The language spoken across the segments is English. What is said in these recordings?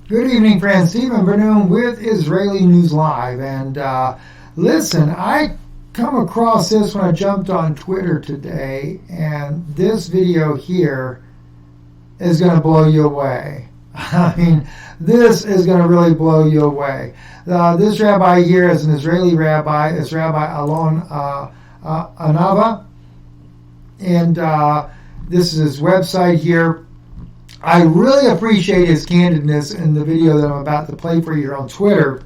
Good evening, friends. Stephen Bernum with Israeli News Live. And listen, I come across this when I jumped on Twitter today, and this video here is going to blow you away. I mean, this is going to really blow you away. This rabbi here is an Israeli rabbi. It's Rabbi Alon Anava. And this is his website here. I really appreciate his candidness in the video that I'm about to play for you here on Twitter.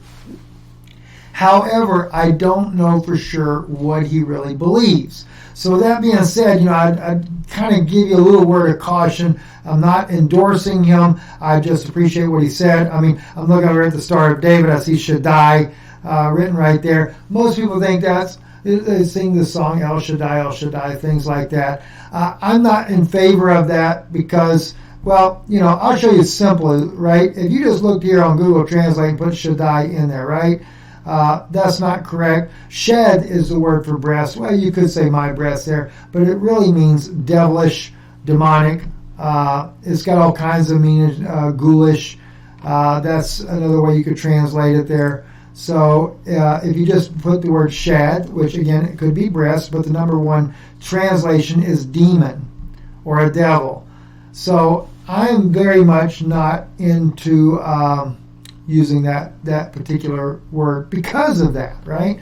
However, I don't know for sure what he really believes. So with that being said, I'd kind of give you a little word of caution. I'm not endorsing him. I just appreciate what he said. I mean, I'm looking over at the Star of David. I see Shaddai written right there. Most people think they sing the song El Shaddai, things like that. I'm not in favor of that because, well, I'll show you simply, right? If you just look here on Google Translate and put Shaddai in there, right? That's not correct. Shed is the word for breast. Well, you could say my breast there, but it really means devilish, demonic. It's got all kinds of meanings, ghoulish. That's another way you could translate it there. So if you just put the word shad, which again, it could be breast, but the number one translation is demon or a devil. So I'm very much not into using that particular word because of that, right?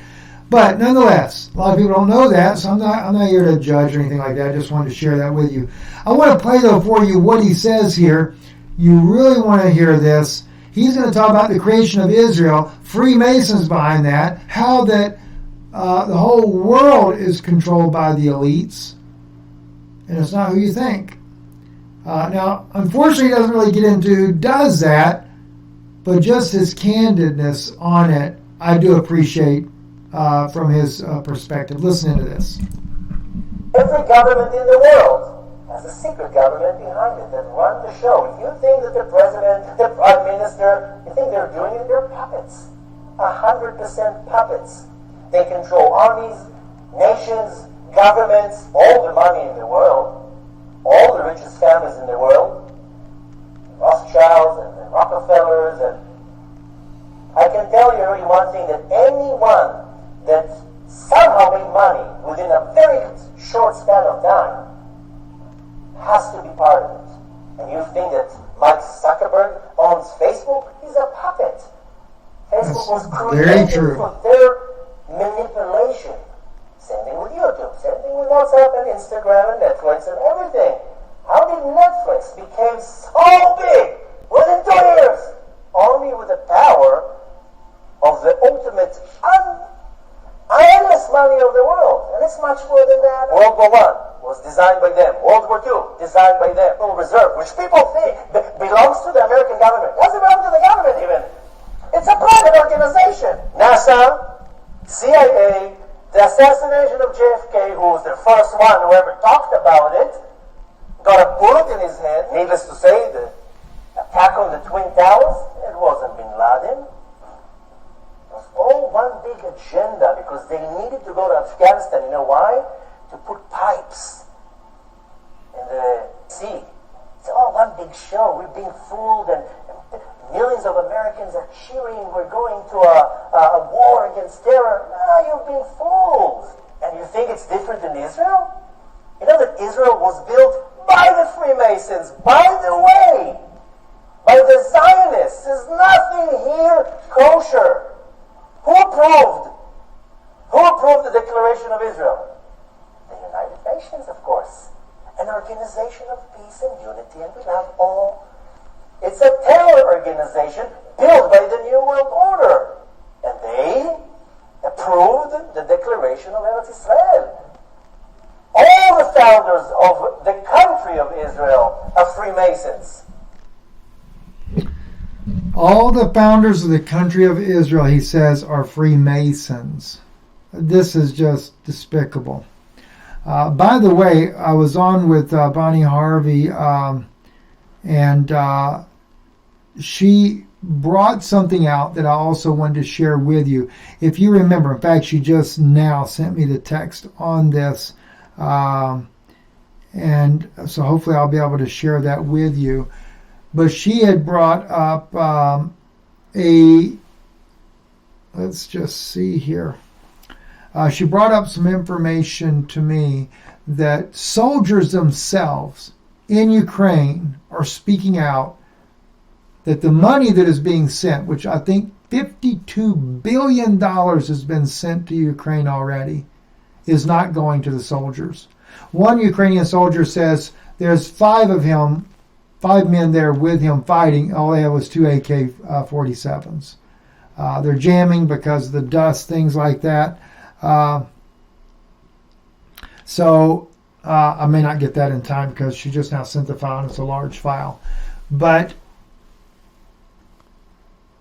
But nonetheless, a lot of people don't know that, so I'm not here to judge or anything like that. I just wanted to share that with you. I want to play, though, for you what he says here. You really want to hear this. He's going to talk about the creation of Israel, Freemasons behind that, how that the whole world is controlled by the elites, and it's not who you think. Now, unfortunately, he doesn't really get into who does that, but just his candidness on it, I do appreciate from his perspective. Listen to this. Every government in the world has a secret government behind it that run the show. If you think that the president, the prime minister, you think they're doing it, they're puppets. 100% puppets. They control armies, nations, governments, all the money in the world, all the richest families in the world, Rothschilds and Rockefellers, and I can tell you already one thing, that anyone that somehow made money within a very short span of time has to be part of it. And you think that Mark Zuckerberg owns Facebook? He's a puppet. Facebook was created for their manipulation. Same thing with YouTube, same thing with WhatsApp and Instagram and Netflix and everything. How did Netflix become so big within 2 years? Only with the power of the ultimate endless money of the world. And it's much more than that. World War I was designed by them. World War II, designed by them. Federal Reserve, which people think belongs to the American government. Doesn't belong to the government even. It's a private organization. NASA, CIA, the assassination of JFK, who was the first one who ever talked about it, got a bullet in his head. Needless to say, the attack on the Twin Towers, it wasn't Bin Laden. It was all one big agenda because they needed to go to Afghanistan. You know why? To put pipes in the sea. It's all one big show. We're being fooled, and millions of Americans are cheering. We're going to a war against terror. No, you're being fooled. And you think it's different in Israel? You know that Israel was built by the Freemasons, by the way, by the Zionists. There's nothing here kosher. Who approved the Declaration of Israel? The United Nations, of course. An organization of peace and unity and love all. It's a terror organization built by the New World Order. And they approved the Declaration of Eretz Israel. All the founders of the country of Israel are Freemasons. All the founders of the country of Israel, he says, are Freemasons. This is just despicable. By the way, I was on with Bonnie Harvey, and she brought something out that I also wanted to share with you. If you remember, in fact, she just now sent me the text on this, and so hopefully I'll be able to share that with you. but she had brought up let's just see here. She brought up some information to me that soldiers themselves in Ukraine are speaking out that the money that is being sent, which I think $52 billion has been sent to Ukraine already, is not going to the soldiers. One Ukrainian soldier says there's 5 men there with him fighting. All they had was 2 AK-47s. They're jamming because of the dust, things like that. So I may not get that in time because she just now sent the file and it's a large file. But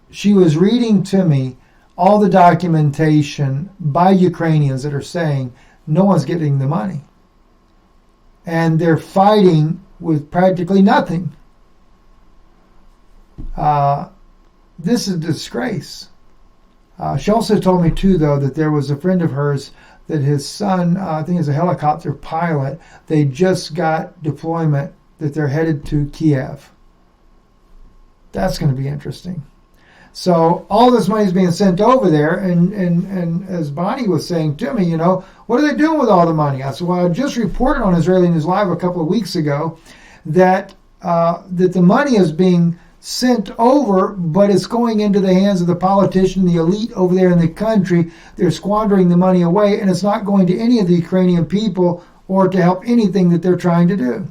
she was reading to me all the documentation by Ukrainians that are saying no one's getting the money. And they're fighting with practically nothing. This is a disgrace. She also told me, too, though, that there was a friend of hers that his son, I think is a helicopter pilot, they just got deployment that they're headed to Kiev. That's going to be interesting. So all this money is being sent over there, and as Bonnie was saying to me, what are they doing with all the money? I said, well, I just reported on Israeli News Live a couple of weeks ago that the money is being sent over, but it's going into the hands of the politician, the elite over there in the country. They're squandering the money away, and it's not going to any of the Ukrainian people or to help anything that they're trying to do.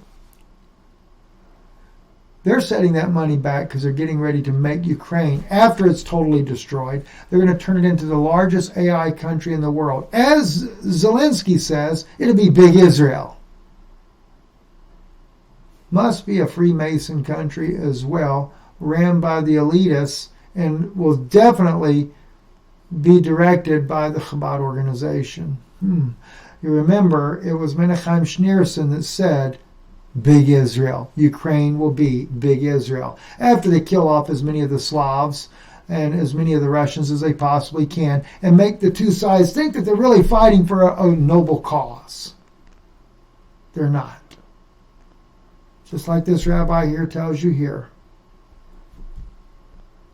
They're setting that money back because they're getting ready to make Ukraine, after it's totally destroyed, they're going to turn it into the largest AI country in the world. As Zelensky says, it'll be Big Israel. Must be a Freemason country as well, ran by the elitists, and will definitely be directed by the Chabad organization. You remember, it was Menachem Schneerson that said, Big Israel. Ukraine will be Big Israel. After they kill off as many of the Slavs and as many of the Russians as they possibly can, and make the two sides think that they're really fighting for a noble cause. They're not. Just like this rabbi here tells you here.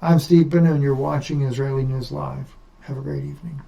I'm Steve Benoon. You're watching Israeli News Live. Have a great evening.